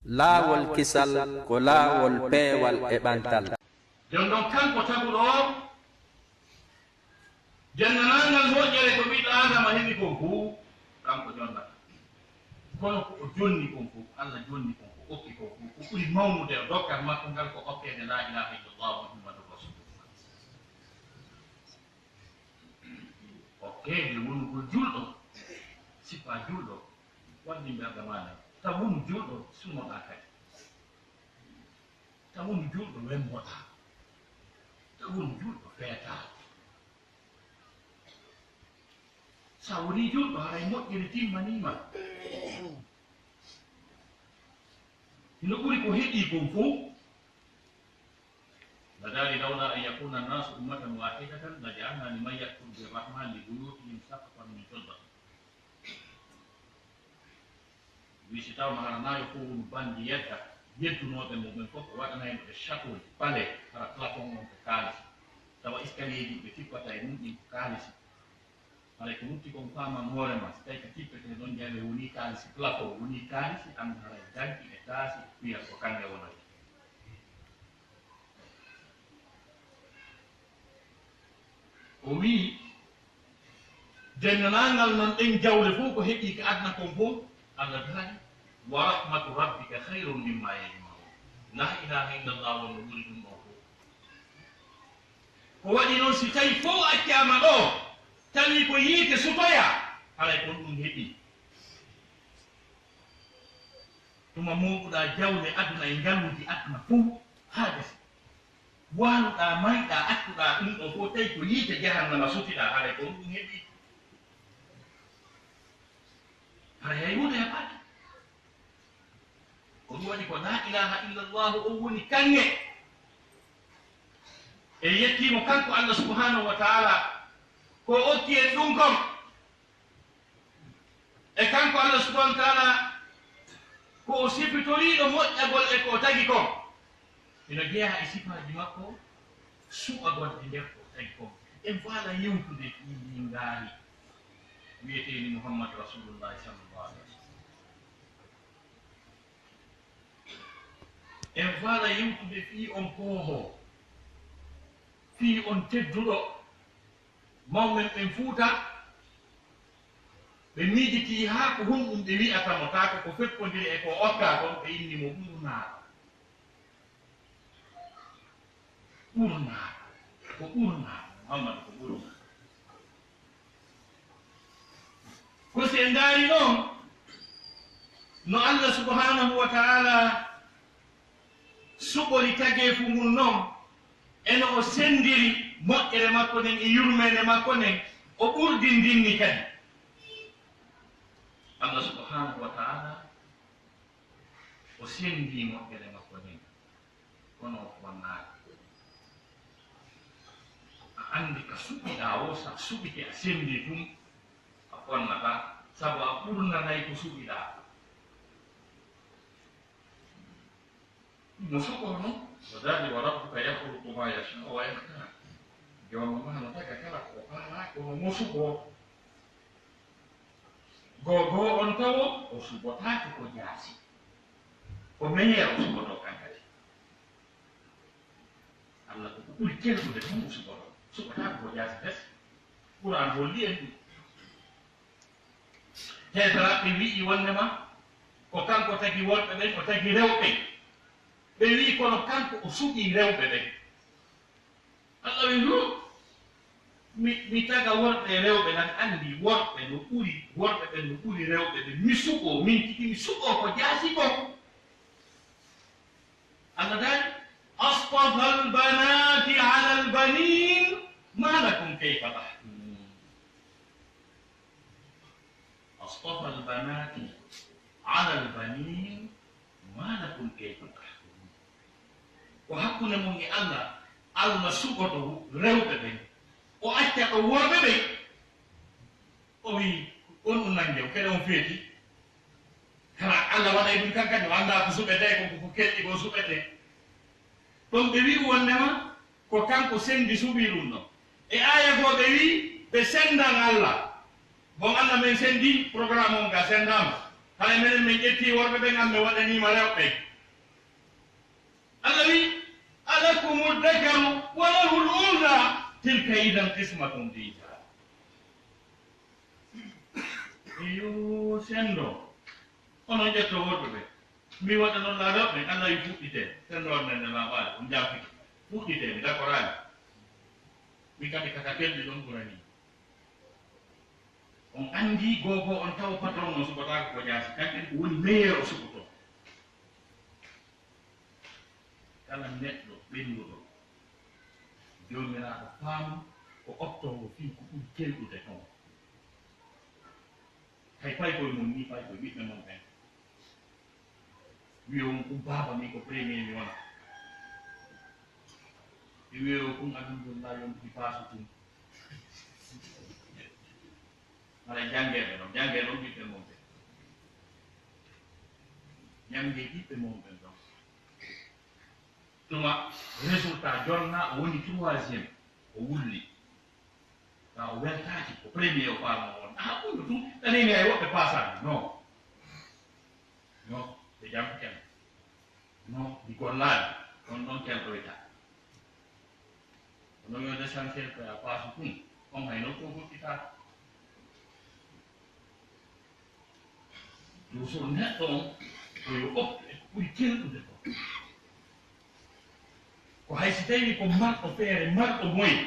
laawol kisal ko laawol peewal e ɓantal. jon ɗon kanko taguɗo jannanangal moƴƴere ko ɓiɗɗo adama heɓi kon fuu kanko jonnata kono ko o jonni kon fof Allah jonni kon ko okki kon fof ko ɓuri mawnude o dokkat makko ngal ko okkede la ilaha illallah muhammadur rasulullah okkede wonugol julɗo sippa julɗo wandi mberdamana taw wonu julɗo sunoɗa kadi taw wonu julɗo wemmoɗa taw wonu julɗo feeta sa woni julɗo haray moƴƴere timmanima no ɓuri ko heɓi kon fof badali lawla an yakuna annasu ummatan wahidatan la ja'alna liman yakfuru birrahmani li buyutihim saqfan min fidda wi si taw haranayo fof woni bandi yedda yeddunoɓe mumen fof ko waɗana hen ɓe chateau palais hara plafond on ko kaalisi tawa escalier ji ɓe tippata e mum ɗin ko kaalisi haray ko mutti kon faman hoorema so tawi ko tippete ɗon jawe woni kaalisi plafond woni kaalisi anda haray danki e taasi wiya ko kange wonata o wi dennanangal non ɗen jawle fof ko heɓi ko adna kon fof Allah daali wa rahmatu rabbika hayrun mimma yajmaun la ilaha illallah wonno ɓuri ɗum ɗo fof ko waɗi noon si tawi fof accama ɗo tawi ko yiite sutoya haray kon ɗum heɓi tuma moɓuɗa jawle aduna e ngalluji aduna fof ha gasi waluɗa mayɗa accuɗa ɗum ɗo fof tawi ko yiite jahannama sutiɗa haray kon ɗum heɓi haray hay hunde heɓaki ko ɗum waɗi ko la ilaha illallah o woni kange e yettimo kanko Allah subhanahu wa taala ko okki en ɗum kon e kanko Allah subhanahu wa taala ko o sifitoriɗo moƴƴagol e ko tagi kon ino jeeha e sifaji makko suɓagol e nder ko tagi kon en faala yewtude ɗiɗi ngaari wiyeteni Muhammad rasulullahi sallallahu alaihi wa sallam en faala yewtude fii on pooho fii on tedduɗo mawmen ɓen fuuta ɓe miijiti haa ko honɗum ɓe wi'atamo taako ko feppodiri e ko okka kon ɓe innimo ɓurnaaɗo ɓurnaaɗo ko ɓurnaaɗo Muhammad ko ɓurnaaɗo ko si en ndaari noon no Allah subhanahu wa taala suɓori tageefu ngun noon eno o sendiri moƴƴere makko nden e yurmede makko nden o ɓurdi ndinni kadi Allah subhanahu wa taala o sendi moƴƴere makko nden kono o fonnaaka a andi ka suɓiɗa o sa suɓike a sendi tum a fonnata sabu a ɓurnanayi ko suɓiɗa mo suɓor noon o dali wa rabbuka yahluqu ma yashau wa yahtar jomma ma no taga kala ko faala kono mo suɓo gogo on tawo o suɓotaki ko jaasi ko meilleur o suɓoto kankadi Allah ko ɓuri kellude tan o suɓoto suɓotaki ko jaasi tes ɓuran holli en ɗum hedaraɓe wi'i wondema ko kanko tagi wonɓe ɓen o tagi rewɓe ɓe wi kono kanko o suɓi rewɓe ɓen Allah wi mi taga worɓe rewɓe nan andi worɓe no ɓuri worɓe ɓen no ɓuri rewɓe ɓen mi suɓo min tigi mi suɓo ko jaasi ko Allah dali astafa albanati ala albanin ma lakum kayfa tahkumun astafa albanati ala albanin ma lakum kayfa tahkumun ko hakkunde mon e Allah Allah suɓoto rewɓe ɓen o acca ɗo worɓe ɓe o wi on ɗum nangue kede on feeti kala Allah waɗay ɗum kankadi o annda ko suɓete ko kelɗi ko suɓete ɗon ɓe wi wondema ko kanko sendi suɓi ɗum ɗon e aya goo ɓe wi ɓe sendan Allah bon Allah men sendi programme on ga sendama hay menen min ƴetti worɓe ɓen an mi waɗanima rewɓe Allah wi alakumu dakaru wa lahu l-unsa tilka idan qismatun diza yo sendo ono ƴetto worɓe ɓe mi waɗa noon la rewɓe Allah wi fuɗɗite sendoor nende ma ɓaade ɗum jafiki fuɗɗite mi d'accordaani mi kadi kaka kelɗi ɗon ɓurani on andi gogo on taw patron on subotako ko jaasi kanken ko woni meilleur o suɓoto kala neɗɗo ɓennuɗo jomiraɗo faamu ko optowo fii ko ɓuri kelɗude toon hay fay koye mum ni fay koye ɓiɓɓe mum ɓen wiyo kum baba mi ko premier mi wona e wiyo kum alhamdulillah yonti paasu tum mara jangeɓe ɗon jange ɗon ɓiɓɓe mum ɓen jange ɓiɓɓe mum ɓen ɗon tuma résultat jonna o woni troisiéme o wulli ta o weltaki ko premier o faamo won ɓuɗo tum ɗanini ay woɓɓe pasani non non ɓe jam ken non ɗi gollaɗi on ɗon kelɗoyta ono yo l' essentiel koye a paasu tum on hayno ko huɗɗitata ɗum so neɗɗo on koyo optu e ko ɓuri kelɗude ko ko hay si tawi ko marɗo feere marɗo moye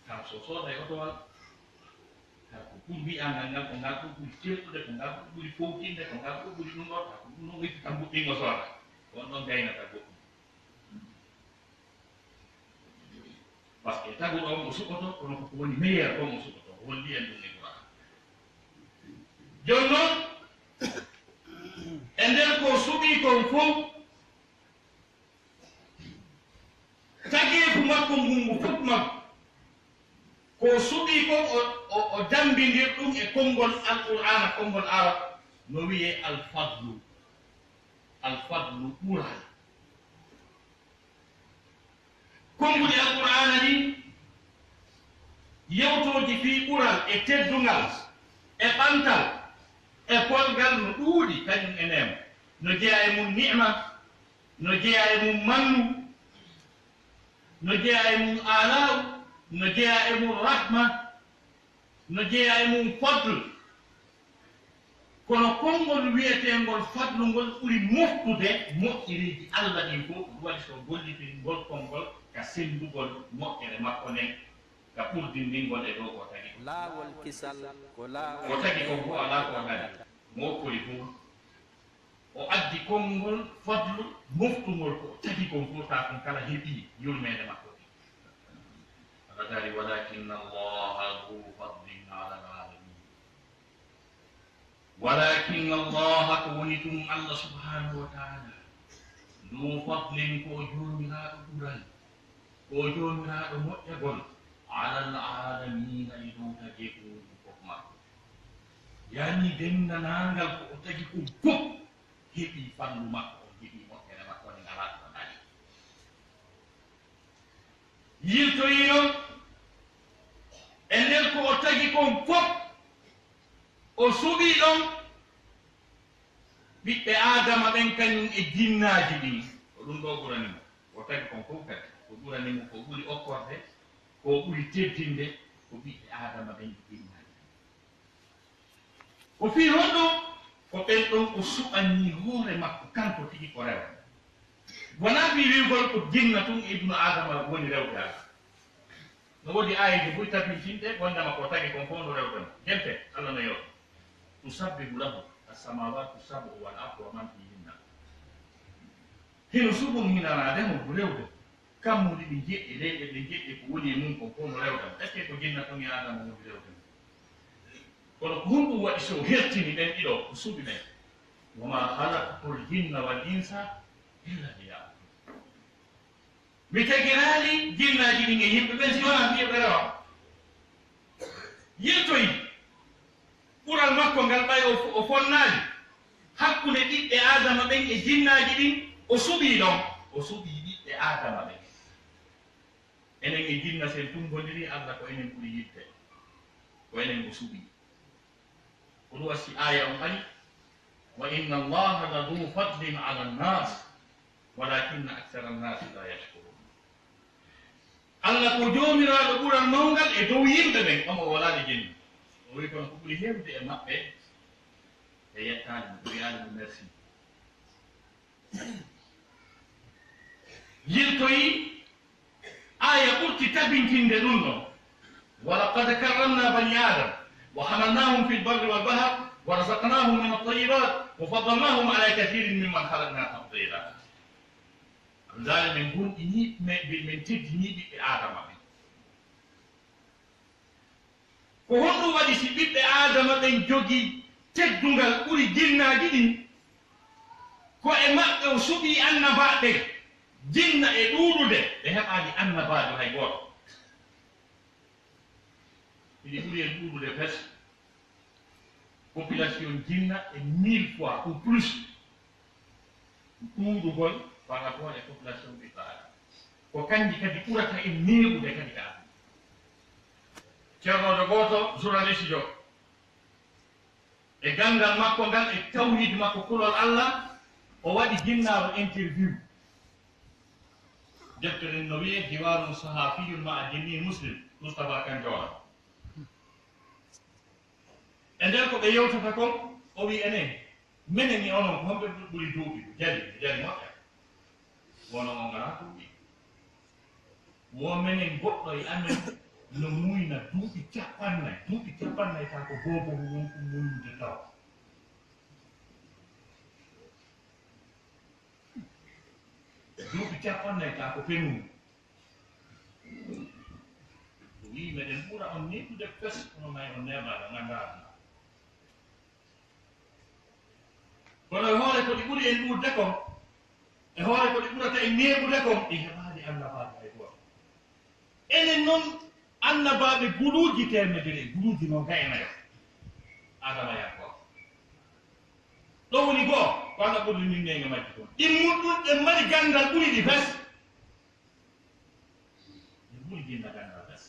taw so sooda e otowal taw ko pour wiyangal ngal ko ngal ɗum ɓuri kelɗude ko ngal ɗum ɓuri fowtinde ko ngal ɗum ɓuri ɗum ɗo taw ko ɗum ɗon itti kam ɓuɗɗingo sooda on ɗon gaynata goɗɗum par ce que taguɗo on mo suɓoto kono koko woni meilleur on mo suɓoto o holli en ɗum e Qur'an jooni noon e nder ko suɓi kon fof tageefu makko ngungu fof makko ko suɓi kon o dambindir ɗum e konngol alqur'ana konngol arab no wiye alfadlu ɓural konnguɗi alqur'ana ɗi yewtoji fii ɓural e teddungal e ɓantal e kolgal no ɗuuɗi kañum e neema no jeeya e mum ni'ma no jeeya e mum mannu no jeeya e mum alaw no jeeya e mum rahma no jeeya e mum fadl kono konngol wiyetengol fadlu ngol ɓuri moftude moƴƴiriji Allah ɗin fof ɗum waɗi so gollitiri ngol konngol ka sendugol moƴƴere makko nden ka ɓurdindingol e dow ko tagi laawol kisal ko laawol ko tagi kon fof alaa ko ngadi mo koli fof o addi konngol fadlu moftugol ko tagi kon fof ta kon kala heɓii yurmeede makko ɗi aɗa dari walakinna allaha du fadlin ala lalamin walakinna allaha ko woni ɗum Allah subhanahu wa taala du fadlin ko joomiraaɗo ɓural ko joomiraaɗo moƴƴagol ala alalamina e dow tageefuuji fof makko yani denndanangal ko o tagi ko fof heɓii fannu makko on heɓii moƴƴere makko ne ngalaa ko ɗaɗi yiltoyii noon e nder ko o tagi kon fof o suɓii ɗon ɓiɓɓe aadama ɓen kañum e jinnaaji ɗin ko ɗum ɗo ɓuranimo o tagi kon fof kadi ko ɓuranimo ko ɓuri okkorde ko ɓuri teddinde ko ɓiɓɓe aadama ɓen e jinnaaji o fii honɗum ko ɓen ɗon o suɓanii hoore makko kanko tigi ko rewa wonaa fii wiwgol ko jinna tun ibnu adama woni rewɓe ala no woodi aayiji boy tabbitinɗe gondama ko tagi kon fof no rewɓeno gente Allah no yo tusabbihu lahu assamawatu sab'u wal ardu wa man fihinna hino suɓum hinanaademo ko rewde kammuɗi ɗi jeɗɗi leyɗe ɗe jeɗɗi ko woni e mum kon fof no rewdemo est ce que ko jinna tun e adama woni rewdemo kono ko honɗum waɗi so hertini ɓen ɗiɗo ko suɓi ɓen wama halaqtul jinna wal insa illa liya'budun mi tagiraali jinnaaji ɗin e yimɓe ɓen si wona mbiyeɓe rewa yiltoyi ɓural makko ngal ɓay o fonnaali hakkunde ɓiɓɓe adama ɓen e jinnaaji ɗin o suɓii ɗon o suɓii ɓiɓɓe adama ɓen enen e jinna sen tumbodiri Allah ko enen ɓuri yidde ko enen o suɓii ko ɗum wasi aya on ari وإن الله لذو فضل على الناس ولكن أكثر الناس لا يشكرون. Allah ko jomiraɗo ɓuran mawgal e dow yimɓe ɓen omo walaade jinni o wi kono ko ɓuri hewde e maɓɓe e yettade mo wiyaade mo merci yiltoyi aya ɓurti tabintinde ɗum ɗon walaqad karramna bani adam wa hamalnahum fi lbarri walbahr wa razaqnahum min altayibat wa faddalnahum ala kathirin mimman halakna tafdila. Zali min gonɗini min teddini ɓiɓɓe adama ɓen ko honɗum waɗi si ɓiɓɓe adama ɓen jogii teddungal ɓuri jinnaji ɗin ko e maɓɓe o suɓi annabaɓe jinna e ɗuuɗude ɓe heɓani annabajo hay goto iɗi ɓuri en ɗuuɗude pes population jinna e 1000 fois ou plus ɗuuɗugol par rapport e population ɓiɓɓe adama ko kanji kadi ɓurata e neeɓude kadi ka adama. Ceernoɗo goto journaliste jo e gandal makko ngal e tawhid makko kulol Allah o waɗi jinnaaro interview deftere no wiye hiwarun sahafiyun ma a jinni muslim Moustapha Kanjora e nder ko ɓe yewtata kon o wi enen minen ni onon ko homɓe ɓuri duuɓi jali moƴƴa wono on ngara duuɓi wo minen goɗɗo e amen no muyna duuɓi 50 ta ko boboru wonko muynude taw duuɓi 50 ta ko penumu wi meɗen ɓura on neɓude pes ono may on neɓaɗo gandaɗa kono e hoore ko ɗi ɓuri en ɗurde kon e hoore ko ɗi ɓurata en neɓude kon ɗi heɓaade annabaɓe hay goto enen noon annabaɓe guluuji temedere guluuji noon gaynayo adama yakko ɗo woni goo ko Allah ɓurdi min nege majji toon ɗimmuɗɗum ɗe mari gandal ɓuri ɗi fes ɗe ɓuri jinna gandal fes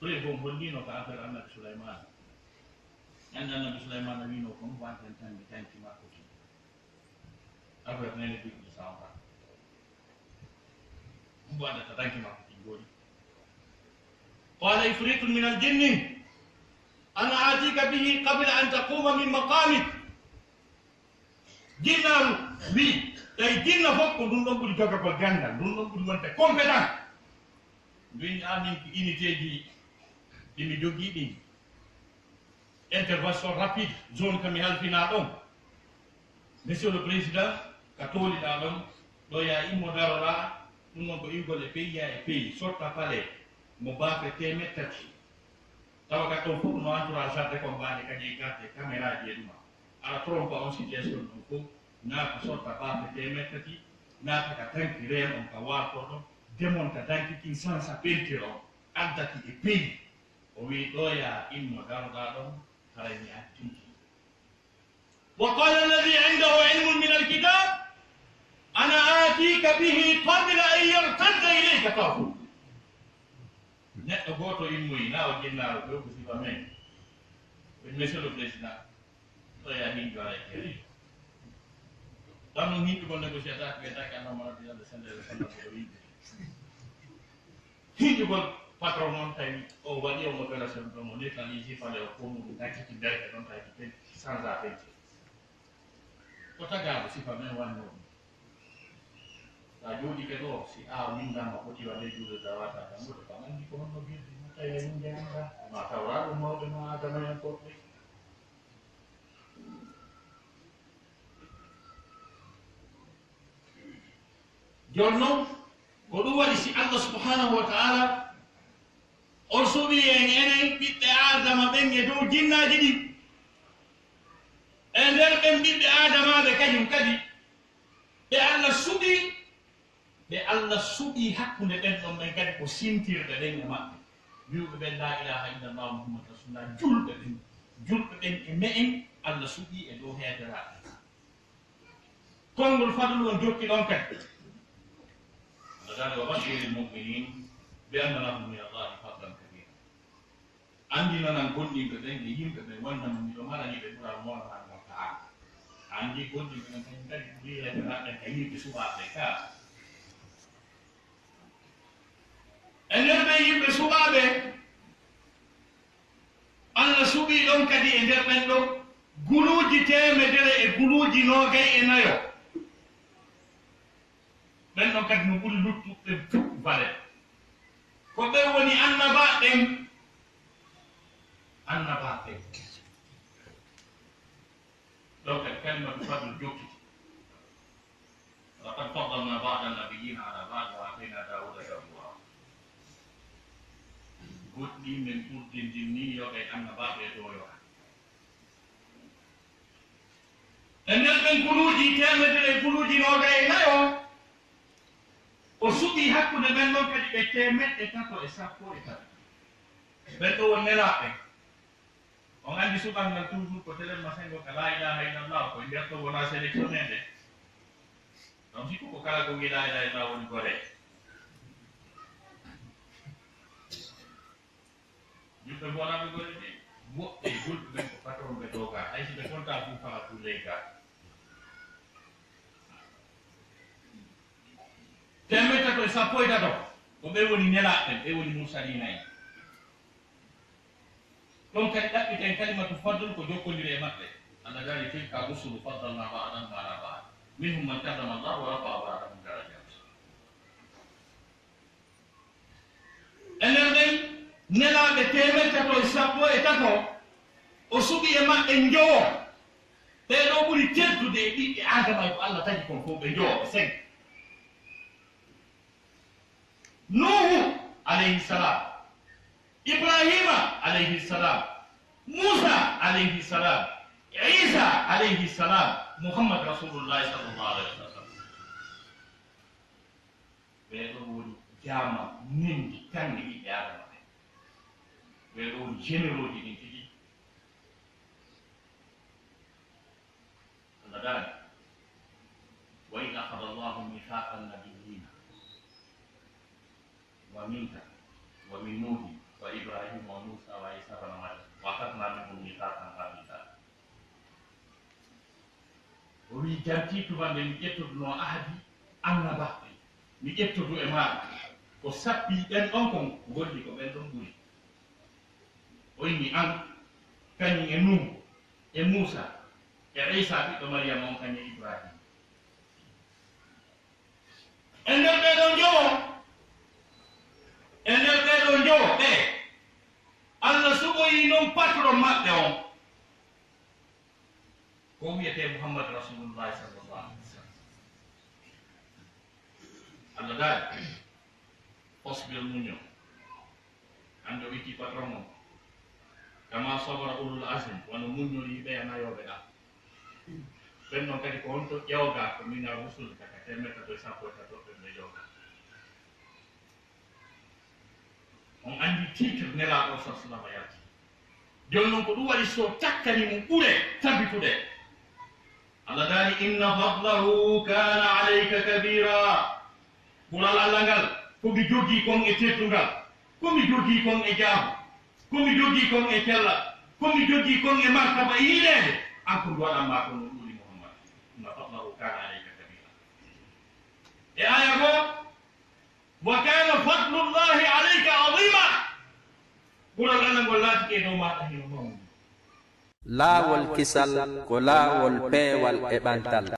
ɓuri bom hollino ko affaire annabi Souleymane ande annabi Souleymane wino ko wanten tan mi tanti makko ti affaire nene ɓiɗɗi sawba mbo waɗata tanki makko ti gooɗi qala ifritun min aljinni ana atika bihi qabla an taquma min maqamik jinnaru wi tawi jinna fof ko ɗum ɗon ɓuri jogagol gandal ɗum ɗon ɓuri wonde compétent mbin amin ko unité ji ɗimi jogii ɗin intervention rapide zone kami halfina ɗon monsieur le président ka tooliɗa ɗon ɗo ya immo daroɗa ɗum noon ko ingol e pays ya e pays sotta palais mo baafe 3 tawa ka ɗon fof no entourage jardin ko mbaɗe kadi garde caméra ji e ɗuma ala trompe on situation ɗon fof naata sorta baafe 3 naata ka tanki reen on ka waarto ɗon démonta dankikin sansa peinture on addaki e pays o wi ɗo ya immo daroɗa ɗon haraymi attinki wa qala alladi indahu ilmun min alkitab ana atika bihi qabla an yartadda ilayka tarfu neɗɗo goto immoyi na o jinnaaro ɗo ko sifa men monsieur le président ɗo ya hinjora e keri ɗam noon hinjugol négociataki wiyetake annamanadiyalde sendere sannakoɗo yimɓe hinjugol patron noon tawi o waɗi on opération ɗon o neutralise fale o fomuɗum dakkiti berke ɗon tawi pen sans a peinture ko tagaɗo sifa men wanno ɗum sa jooɗike ɗo si a windama foti waɗe juuɗe tawata tammude kam andi ko honno birdi ma tawi a winde anda ma tawra ɗum mawɓe ma adama hen koɓɓe joni noon ko ɗum waɗi si Allah subhanahu wa taala on suɓi en enen ɓiɓɓe adama ɓen e dow jinnaji ɗi e nder ɓen ɓiɓɓe adamaɓe kañum kadi ɓe Allah suɓi hakkunde ɓen ɗon ɓen kadi ko sintirɓe ɓen e maɓɓe wiwɓe ɓen la ilaha illallah muhammad rasulullah julɓe ɓen e me'en Allah suɓi e dow heederaɓe konngol fadlu on jokki ɗon kadi Allah wa bashiri lmuminin bi anna lahum min allahi fadlan kabira andi nanan gonɗinɓe ɓen e yimɓe ɓe wonnamo miɗo marani ɓe ɓura morananmo taa andi gonɗinɓe ɓen kañum kadi wiyeɓe maɓɓen ka yimɓe suɓaɓe ka e nder ɓe yimɓe suɓaɓe Allah suɓi ɗon kadi e nder ɓen ɗo guluuji temedere e guluuji nogay e nayo ɓen ɗon kadi no ɓuri luttuɓe fof vale ko ɓe woni annabaɓen ɗon kadi kalimatu fadl jokkiti laqad faddalna ba'da an-nabiyyina ala ba'd wa atayna Dawuda zabura goɗɗi men ɓurdindinni yoɓe annabaɓe ɗo yo e nder ɓen guluuji temedere e guluuji nogay e nayo o suɓi hakkude ɓen ɗon kadi ɓe temeɗɗe tato e sappo e tati ɓen ɗo won nelaɓe on andi suɓal ngal toujours ko telen masengo ka la ilaha illallah koye nder ɗo wona sélectionné nde ɗon sikku ko kala ko wi la ilaha illallah woni gore yimɓe mbonaɓe gore ɗe woɓɓe julɓe ɓen ko patron ɓe doga hay si ɓe tonta fu fala pour les gars temedde tato e sappo e tato ko ɓe woni nelaɓen ɓe woni mursalinayi ɗon kadi ɗaɓɓiten kalimatu fadl ko jokkodiri e maɓɓe Allah gari tilka rusulu faddalna ba'dahum ala ba'd minhum man kallama Allah wa rafa'a ba'dahum darajat e nder ɓen nelaɓe temedde tato e sappo e tato o suɓi e maɓɓe njowo ɓeɗo ɓuri teddude e ɓiɓɓe adama e ko Allah tagi kon fof ɓe njowo ɓe seng Nuhu alayhi salam Ibrahima alayhi salam Musa alayhi salam Isa alayhi salam Muhammad Rasulullah sallallahu alayhi wa sallam ɓeɗo woni jama nendi kanne ɓiɓɓe adama ɓe ɓeɗo woni généraux ji ɗin tigi Allah dani wa in akhadha Allahu mithaqa an-nabiyyina wa minka wa min Nuh wa Ibrahim wa Musa wa Isa ibn Maryam wa akhadna minhum mithaqan ghalidha o wi janti tubande mi ƴettoduno ahadi annabaɓe mi ƴettodu e maɗa ko sappi ɓen ɗon kon golli ko ɓen ɗon ɓuri o yimi an kañum e Nuh e Musa e Isa ɓiɗɗo Maryam on kañum e Ibrahim e nder ɓeɗon jowo e nder ɓeɗo njowo ɓe Allah suɓoyi noon patron maɓɓe on ko wiyete Muhammad Rasulullah sallallahu alaihi wa sallam Allah daari osbir muño ande o itti patron on kama sabara ulul azm wono muñori ɓe nayoɓe ɗa ɓen noon kadi ko honto ƴewga ko mina rusul kaka temedde tato e sappo e tato ɓe ƴewga on andi titre nelaɗo sallallahu alaihi wa sallam joni noon ko ɗum waɗi so takkani mum ɓure tabbitude Allah daari inna fadlahu kana alayka kabira ɓural Allah ngal komi jogii kon e teddungal komi jogii kon e jaamu komi jogii kon e cella komi jogii kon e martaba e yiɗede an ko mi waɗanma ko no ɗuli Muhammad inna fadlahu kana alayka kabira e aya goo wa kana fadlullahi alayka azima ɓural Allah ngol laati e dow maɗa heno mawni laawol kisal ko laawol peewal e ɓantal